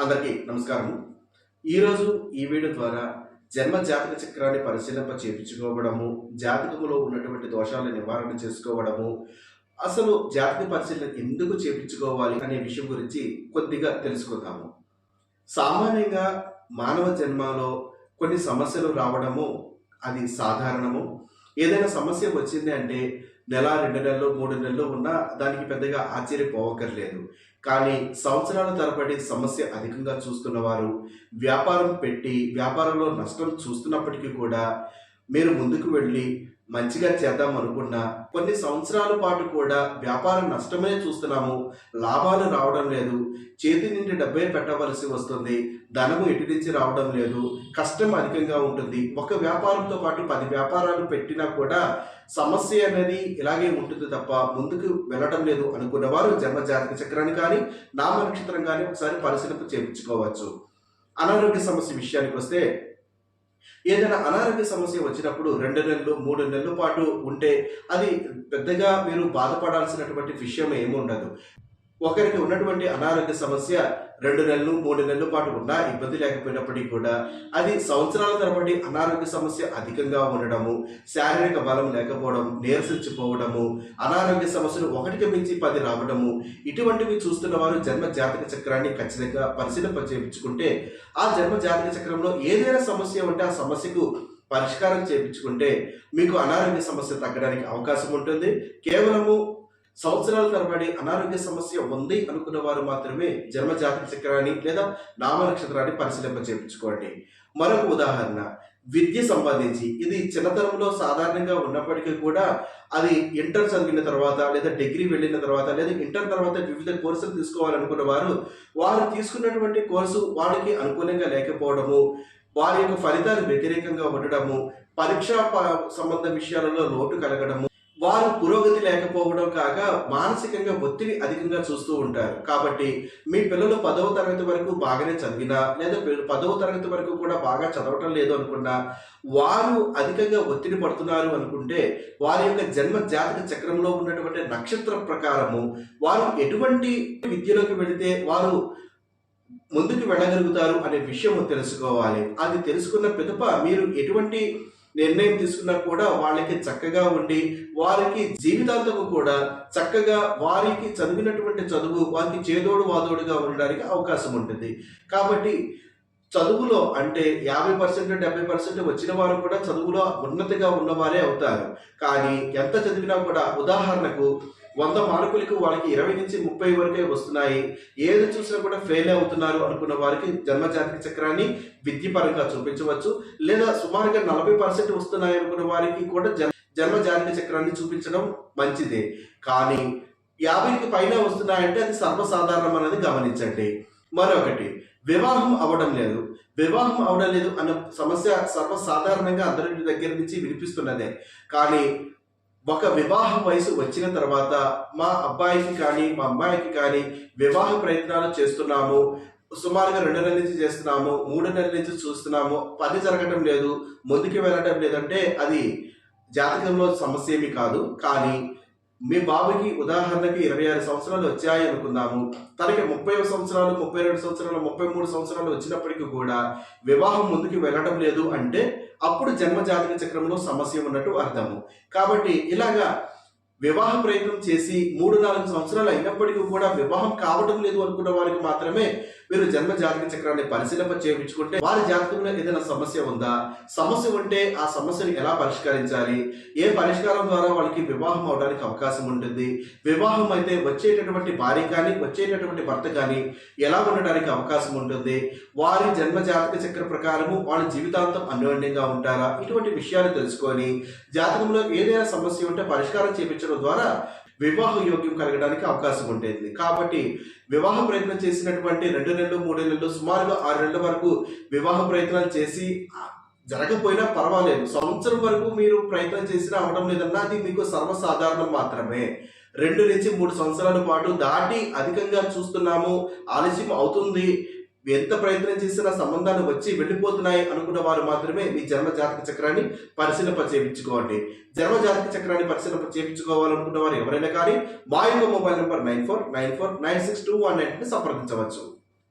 అందరికీ నమస్కారం. ఈరోజు ఈ వీడియో ద్వారా జన్మ జాతక చక్రాన్ని పరిశీలింప చేపించుకోవడము, జాతకములో ఉన్నటువంటి దోషాలను నివారణ చేసుకోవడము, అసలు జాతక పరిశీలన ఎందుకు చేపించుకోవాలి అనే విషయం గురించి కొద్దిగా తెలుసుకుందాము. సామాన్యంగా మానవ జన్మలో కొన్ని సమస్యలు రావడము అది సాధారణము. ఏదైనా సమస్య వచ్చింది అంటే నెల, 2 నెలలు, 3 నెలలు ఉన్నా దానికి పెద్దగా ఆశ్చర్యపోవక్కర్లేదు. కానీ సంవత్సరాల తరబడి సమస్య అధికంగా చూస్తున్నవారు, వ్యాపారం పెట్టి వ్యాపారంలో నష్టం చూస్తున్నప్పటికీ కూడా మీరు ముందుకు వెళ్ళి మంచిగా చేద్దాం అనుకున్నా కొన్ని సంవత్సరాల పాటు కూడా వ్యాపారం నష్టమే చూస్తున్నాము, లాభాలు రావడం లేదు, చేతి నుండి డబ్బే పెట్టవలసి వస్తుంది, ధనము ఎటు నుంచి రావడం లేదు, కష్టం అధికంగా ఉంటుంది. ఒక వ్యాపారంతో పాటు 10 వ్యాపారాలు పెట్టినా కూడా సమస్య అనేది ఇలాగే ఉంటుంది తప్ప ముందుకు వెళ్ళటం లేదు అనుకున్న వారు జన్మ జాతక చక్రాన్ని కానీ నామ నక్షత్రం కానీ ఒకసారి పరిశీలన చేయించుకోవచ్చు. అనారోగ్య సమస్య విషయానికి వస్తే ఏదైనా అనారోగ్య సమస్య వచ్చినప్పుడు 2 నెలలు 3 నెలల పాటు ఉంటే అది పెద్దగా మీరు బాధపడాల్సినటువంటి విషయం ఏముండదు. ఒకరికి ఉన్నటువంటి అనారోగ్య సమస్య 2 నెలలు 3 నెలల పాటు ఉన్నా ఇబ్బంది లేకపోయినప్పటికీ కూడా అది సంవత్సరాల తరబడి అనారోగ్య సమస్య అధికంగా ఉండడము, శారీరక బలం లేకపోవడం, నీరసించిపోవడము, అనారోగ్య సమస్యలు 1కి మించి 10 రావడము, ఇటువంటివి చూస్తున్న వారు జన్మ జాతక చక్రాన్ని ఖచ్చితంగా పరిశీలన చేయించుకుంటే ఆ జన్మ జాతక చక్రంలో ఏదైనా సమస్య ఉంటే ఆ సమస్యకు పరిష్కారం చేయించుకుంటే మీకు అనారోగ్య సమస్య తగ్గడానికి అవకాశం ఉంటుంది. కేవలము సంవత్సరాల తరబడి అనారోగ్య సమస్య ఉంది అనుకున్న వారు మాత్రమే జన్మ జాతక చక్రాన్ని లేదా నామ నక్షత్రాన్ని పరిశీలింప చేయించుకోండి. మరొక ఉదాహరణ విద్య సంబంధించి, ఇది చిన్నతనంలో సాధారణంగా ఉన్నప్పటికీ కూడా అది ఇంటర్ చదివిన తర్వాత లేదా డిగ్రీ వెళ్ళిన తర్వాత లేదా ఇంటర్ తర్వాత వివిధ కోర్సులు తీసుకోవాలనుకున్న వారు తీసుకున్నటువంటి కోర్సు వాళ్ళకి అనుకూలంగా లేకపోవడము, వారి యొక్క ఫలితాలు వ్యతిరేకంగా ఉండడము, పరీక్షా సంబంధ విషయాలలో లోటు కలగడము, వారు పురోగతి లేకపోవడం కాక మానసికంగా ఒత్తిడి అధికంగా చూస్తూ ఉంటారు. కాబట్టి మీ పిల్లలు 10వ తరగతి వరకు బాగానే చదివినా లేదా 10వ తరగతి వరకు కూడా బాగా చదవటం లేదు అనుకున్నా, వారు అధికంగా ఒత్తిడి పడుతున్నారు అనుకుంటే వారి యొక్క జన్మ జాతక చక్రంలో ఉన్నటువంటి నక్షత్ర ప్రకారము వారు ఎటువంటి విద్యలోకి వెళితే వారు ముందుకు వెళ్ళగలుగుతారు అనే విషయం తెలుసుకోవాలి. అది తెలుసుకున్న పిదప మీరు ఎటువంటి నిర్ణయం తీసుకున్నా కూడా వాళ్ళకి చక్కగా ఉండి వారికి జీవితాంతము కూడా చక్కగా వారికి చదివినటువంటి చదువు వారికి చేదోడు వాదోడుగా ఉండడానికి అవకాశం ఉంటుంది. కాబట్టి చదువులో అంటే 50% 70% వచ్చిన వారు కూడా చదువులో ఉన్నతిగా ఉన్నవారే అవుతారు. కానీ ఎంత చదివినా కూడా ఉదాహరణకు 100 మార్కులకు వాళ్ళకి 20 నుంచి 30 వరకే వస్తున్నాయి, ఏది చూసినా కూడా ఫెయిల్ అవుతున్నారు అనుకున్న వారికి జన్మ జాతక చక్రాన్ని విద్యపరంగా చూపించవచ్చు. లేదా సుమారుగా 40% వస్తున్నాయి అనుకున్న వారికి కూడా జన్మ జాతక చక్రాన్ని చూపించడం మంచిదే. కానీ 50కి పైన వస్తున్నాయంటే అది సర్వసాధారణం అనేది గమనించండి. మరొకటి వివాహం అవడం లేదు అన్న సమస్య సర్వసాధారణంగా అందరి దగ్గర నుంచి వినిపిస్తున్నదే. కానీ ఒక వివాహ వయసు వచ్చిన తర్వాత మా అబ్బాయికి కానీ మా అమ్మాయికి కానీ వివాహ ప్రయత్నాలు చేస్తున్నాము, సుమారుగా 2 నెలల నుంచి చేస్తున్నాము, 3 నెలల నుంచి చూస్తున్నాము, పని జరగటం లేదు, ముందుకు వెళ్ళటం లేదంటే అది జాతకంలో సమస్య ఏమి కాదు. కానీ మీ బాబుకి ఉదాహరణకి 26 సంవత్సరాలు వచ్చాయి అనుకుందాము, తనకి 30 సంవత్సరాలు 32 సంవత్సరాలు 33 సంవత్సరాలు వచ్చినప్పటికీ కూడా వివాహం ముందుకు వెళ్ళడం లేదు అంటే అప్పుడు జన్మ జాతక చక్రంలో సమస్య ఉన్నట్టు అర్థము. కాబట్టి ఇలాగా వివాహ ప్రయత్నం చేసి 3-4 సంవత్సరాలు అయినప్పటికీ కూడా వివాహం కావడం లేదు అనుకున్న వారికి మాత్రమే మీరు జన్మ జాతక చక్రాన్ని పరిశీలన చేయించుకుంటే వారి జాతకంలో ఏదైనా సమస్య ఉందా, సమస్య ఉంటే ఆ సమస్యను ఎలా పరిష్కరించాలి, ఏ పరిష్కారం ద్వారా వాళ్ళకి వివాహం అవడానికి అవకాశం ఉంటుంది, వివాహం అయితే వచ్చేటటువంటి భార్య కానీ వచ్చేటటువంటి భర్త కానీ ఎలా ఉండడానికి అవకాశం ఉంటుంది, వారి జన్మ జాతక చక్ర ప్రకారము వాళ్ళ జీవితాంతం అన్యోన్యంగా ఉంటారా, ఇటువంటి విషయాలు తెలుసుకొని జాతకంలో ఏదైనా సమస్య ఉంటే పరిష్కారం చేయించడం ద్వారా వివాహ యోగ్యం కలగడానికి అవకాశం ఉంటుంది. కాబట్టి వివాహ ప్రయత్నం చేసినటువంటి 2 నెలలు 3 నెలలు సుమారుగా 6 నెలల వరకు వివాహ ప్రయత్నాలు చేసి జరగకపోయినా పర్వాలేదు, సంవత్సరం వరకు మీరు ప్రయత్నం చేసినా అవడం లేదన్నా అది మీకు సర్వసాధారణం మాత్రమే. 2 నుంచి 3 సంవత్సరాల పాటు దాటి అధికంగా చూస్తున్నాము, ఆలస్యం అవుతుంది, ఎంత ప్రయత్నం చేసినా సంబంధాలు వచ్చి వెళ్ళిపోతున్నాయి అనుకున్న వారు మాత్రమే మీ జన్మ జాతక చక్రాన్ని పరిశీలన చేయించుకోండి. జన్మ జాతక చక్రాన్ని పరిశీలన చేయించుకోవాలనుకున్న వారు ఎవరైనా కానీ మా యొక్క మొబైల్ నంబర్ 94949621 సంప్రదించవచ్చు.